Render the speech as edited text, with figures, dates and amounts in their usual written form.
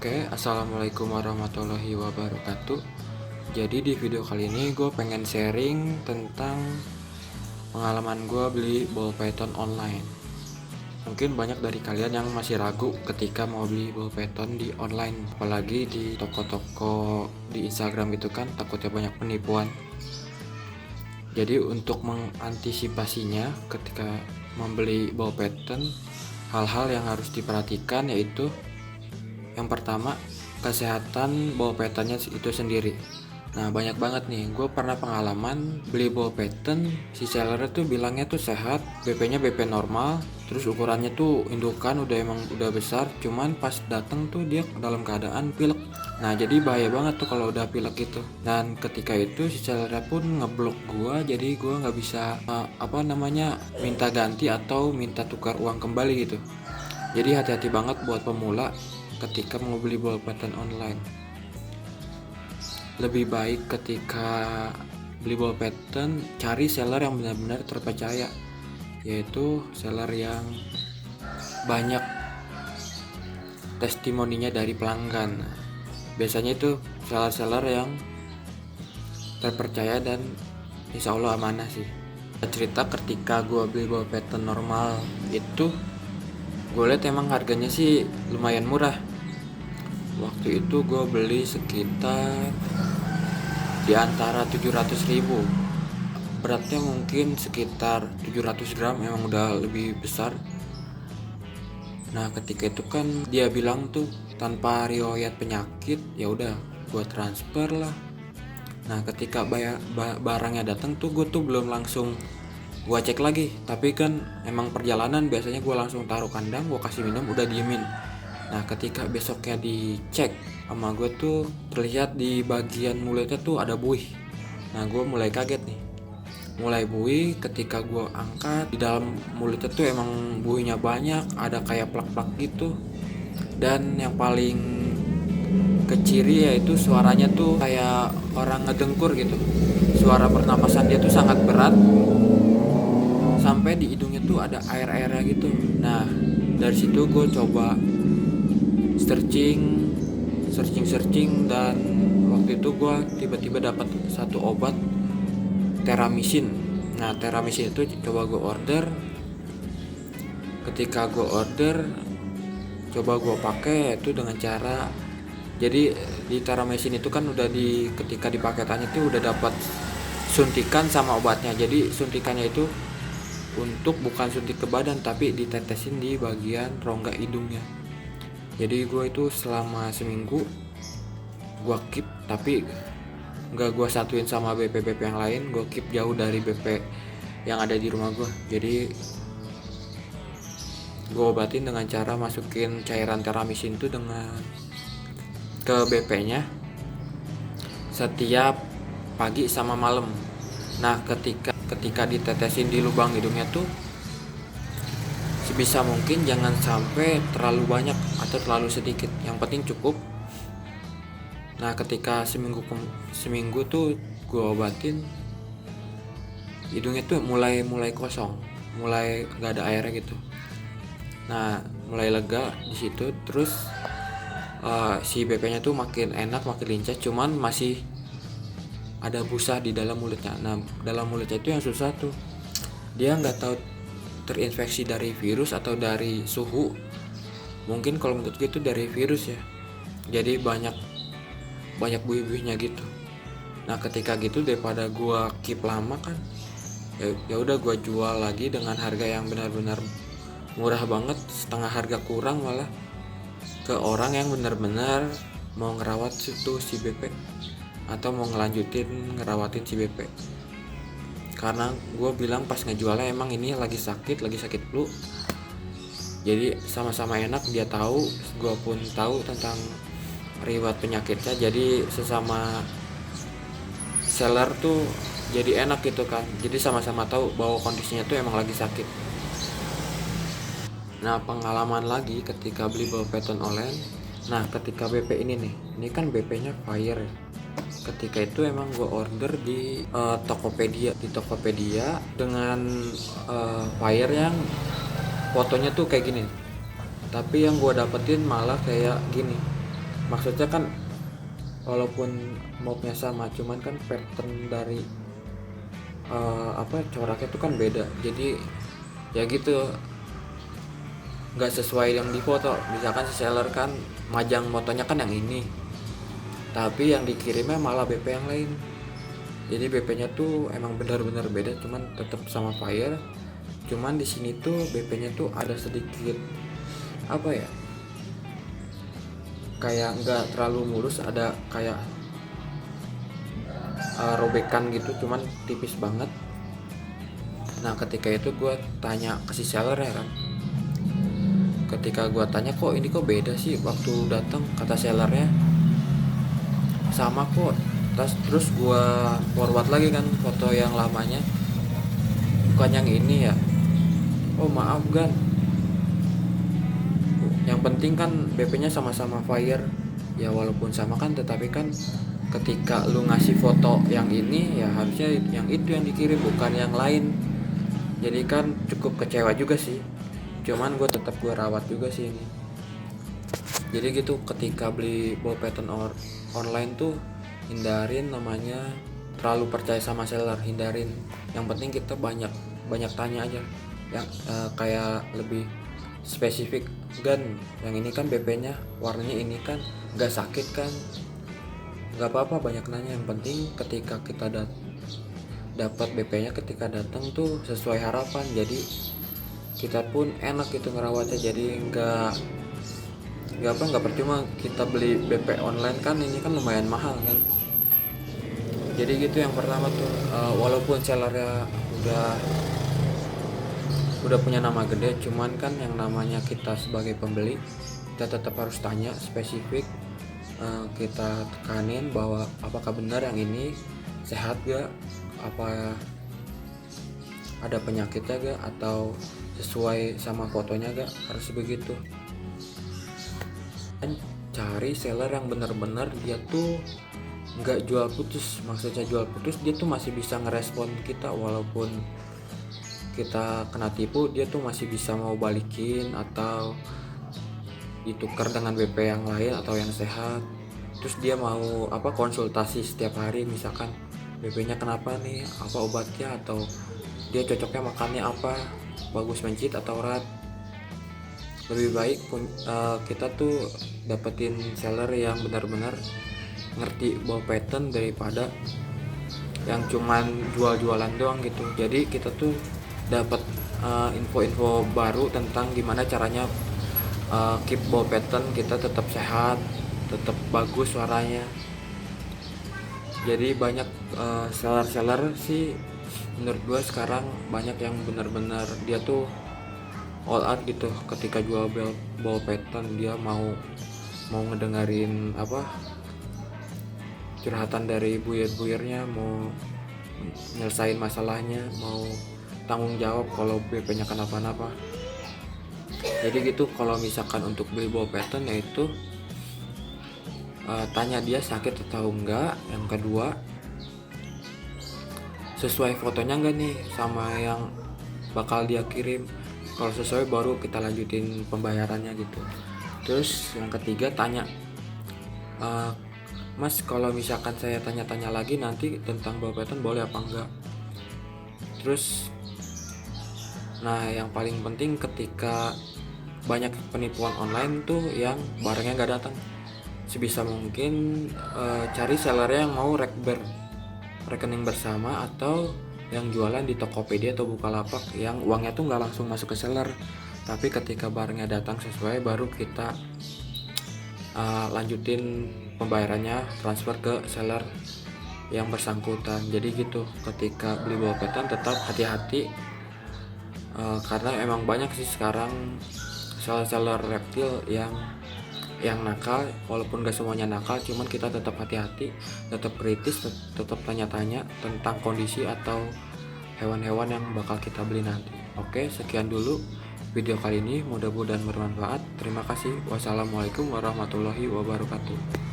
Oke, assalamualaikum warahmatullahi wabarakatuh. Jadi di video kali ini gue pengen sharing tentang pengalaman gue beli ball python online. Mungkin banyak dari kalian yang masih ragu ketika mau beli ball python di online, apalagi di toko-toko di Instagram gitu kan, takutnya banyak penipuan. Jadi untuk mengantisipasinya ketika membeli ball python, hal-hal yang harus diperhatikan yaitu yang pertama, kesehatan ball pythonnya itu sendiri. Nah, banyak banget nih, gue pernah pengalaman beli ball python, si sellernya tuh bilangnya tuh sehat, BP-nya BP normal, terus ukurannya tuh indukan udah besar, cuman pas dateng tuh dia dalam keadaan pilek. Nah, jadi bahaya banget tuh kalau udah pilek gitu. Dan ketika itu si sellernya pun ngeblok gue, jadi gue nggak bisa minta ganti atau minta tukar uang kembali gitu. Jadi hati-hati banget buat pemula ketika mau beli ball python online. Lebih baik ketika beli ball python cari seller yang benar-benar terpercaya, yaitu seller yang banyak testimoninya dari pelanggan. Biasanya itu seller-seller yang terpercaya dan insya Allah amanah sih. Cerita ketika gue beli ball python normal itu, gue lihat emang harganya sih lumayan murah. Waktu itu gue beli sekitar di antara 700.000. Beratnya mungkin sekitar 700 gram, emang udah lebih besar. Nah, ketika itu kan dia bilang tuh tanpa riwayat penyakit, ya udah gue transfer lah. Nah, ketika barangnya datang tuh gue tuh belum langsung gue cek lagi, tapi kan emang perjalanan biasanya gue langsung taruh kandang, gue kasih minum, udah diemin. Nah, ketika besoknya dicek sama gue tuh terlihat di bagian mulutnya tuh ada buih. Nah, gue mulai kaget nih, mulai buih. Ketika gue angkat, di dalam mulutnya tuh emang buihnya banyak, ada kayak plak-plak gitu. Dan yang paling keciri yaitu suaranya tuh kayak orang ngedengkur gitu. Suara pernapasan dia tuh sangat berat, sampai di hidungnya tuh ada air-airnya gitu. Nah, dari situ gue coba searching dan waktu itu gue tiba-tiba dapat satu obat teramisin. Nah, teramisin itu coba gue order. Ketika gue order, coba gue pakai itu dengan cara, jadi di teramisin itu kan udah ketika di paketannya itu udah dapat suntikan sama obatnya. Jadi suntikannya itu bukan suntik ke badan, tapi ditetesin di bagian rongga hidungnya. Jadi gue itu selama seminggu gue keep, tapi nggak gue satuin sama BP yang lain, gue keep jauh dari BP yang ada di rumah gue. Jadi gue obatin dengan cara masukin cairan teramisin itu ke BP nya setiap pagi sama malam. Nah, ketika ditetesin di lubang hidungnya tuh sebisa mungkin jangan sampai terlalu banyak atau terlalu sedikit, yang penting cukup. Nah, ketika seminggu tuh gue obatin, hidungnya tuh mulai kosong, mulai gak ada airnya gitu. Nah, mulai lega di situ. Terus si BP-nya tuh makin enak, makin lincah, cuman masih ada busa di dalam mulutnya. Nah, dalam mulutnya itu yang susah tuh, dia nggak tahu terinfeksi dari virus atau dari suhu. Mungkin kalau menurut gue itu dari virus ya, jadi banyak buih-buihnya gitu. Nah, ketika gitu daripada gue keep lama kan, ya udah gue jual lagi dengan harga yang benar-benar murah banget, setengah harga kurang malah, ke orang yang benar-benar mau ngerawat situ si BP atau mau ngerawatin si BP. Karena gue bilang pas ngejualnya emang ini lagi sakit flu, jadi sama-sama enak, dia tahu, gue pun tahu tentang riwayat penyakitnya, jadi sesama seller tuh jadi enak gitu kan, jadi sama-sama tahu bahwa kondisinya tuh emang lagi sakit. Nah, pengalaman lagi ketika beli ball python online. Nah, ketika BP ini kan BP nya Fire. Ketika itu emang gue order di Tokopedia dengan Fire yang fotonya tuh kayak gini, tapi yang gue dapetin malah kayak gini. maksudnya kan walaupun mobnya sama, cuman kan pattern dari coraknya itu kan beda. Jadi ya gitu, nggak sesuai yang di foto. Misalkan si seller kan majang motonya kan yang ini, tapi yang dikirimnya malah BP yang lain. Jadi BP-nya tuh emang benar-benar beda, cuman tetap sama Fire. Cuman di sini tuh BP-nya tuh ada sedikit kayak nggak terlalu mulus, ada kayak robekan gitu, cuman tipis banget. Nah ketika itu gue tanya ke si seller ya kan, ketika gue tanya kok ini kok beda sih waktu datang, kata sellernya sama kok. Terus gue forward lagi kan foto yang lamanya, bukan yang ini ya. Oh maaf Gan, yang penting kan BP-nya sama-sama Fire. Ya walaupun sama kan, tetapi kan ketika lu ngasih foto yang ini ya harusnya yang itu yang dikirim, bukan yang lain. Jadi kan cukup kecewa juga sih, cuman gue tetap rawat juga sih ini. Jadi gitu, ketika beli ball pattern online tuh hindarin namanya terlalu percaya sama seller, hindarin. Yang penting kita banyak tanya aja yang kayak lebih spesifik. Gan, yang ini kan BP-nya warnanya ini kan nggak sakit kan, nggak apa-apa banyak nanya. Yang penting ketika kita dapat BP-nya ketika datang tuh sesuai harapan, jadi kita pun enak gitu ngerawatnya. Jadi nggak percuma kita beli BP online kan, ini kan lumayan mahal kan. Jadi gitu yang pertama tuh, walaupun sellernya udah punya nama gede, cuman kan yang namanya kita sebagai pembeli, kita tetap harus tanya spesifik. Kita tekanin bahwa apakah benar yang ini sehat gak, apa ada penyakitnya gak, atau sesuai sama fotonya gak, harus begitu. Dan cari seller yang benar-benar dia tuh nggak jual putus. Maksudnya jual putus, dia tuh masih bisa ngerespon kita walaupun kita kena tipu, dia tuh masih bisa mau balikin atau ditukar dengan BP yang lain atau yang sehat. Terus dia mau konsultasi setiap hari, misalkan BP-nya kenapa nih, apa obatnya, atau dia cocoknya makannya apa, bagus mencit atau rat. Lebih baik kita tuh dapetin seller yang benar-benar ngerti ball pattern daripada yang cuman jual-jualan doang gitu. Jadi kita tuh dapat info-info baru tentang gimana caranya keep ball pattern kita tetap sehat, tetap bagus suaranya. Jadi banyak seller sih menurut gue sekarang banyak yang benar-benar dia tuh all out gitu. Ketika jual ball pattern, dia mau ngedengerin curhatan dari buyur-buyurnya, mau nyelesain masalahnya, mau tanggung jawab kalau BP-nya kenapa-napa. Jadi gitu, kalau misalkan untuk beli ball pattern yaitu tanya dia sakit atau enggak. Yang kedua, sesuai fotonya enggak nih sama yang bakal dia kirim. Kalau sesuai baru kita lanjutin pembayarannya gitu. Terus yang ketiga, tanya, Mas kalau misalkan saya tanya-tanya lagi nanti tentang ball pattern boleh apa enggak. Terus nah yang paling penting ketika banyak penipuan online tuh yang barangnya nggak datang, sebisa mungkin cari sellernya yang mau rekening bersama, atau yang jualan di Tokopedia atau Bukalapak yang uangnya tuh nggak langsung masuk ke seller, tapi ketika barangnya datang sesuai baru kita lanjutin pembayarannya, transfer ke seller yang bersangkutan. Jadi gitu, ketika beli ball pattern tetap hati-hati, karena emang banyak sih sekarang seller reptil yang nakal. Walaupun gak semuanya nakal, cuman kita tetap hati-hati, tetap kritis, tetap tanya-tanya tentang kondisi atau hewan-hewan yang bakal kita beli nanti. Oke, sekian dulu video kali ini, mudah-mudahan bermanfaat. Terima kasih. Wassalamualaikum warahmatullahi wabarakatuh.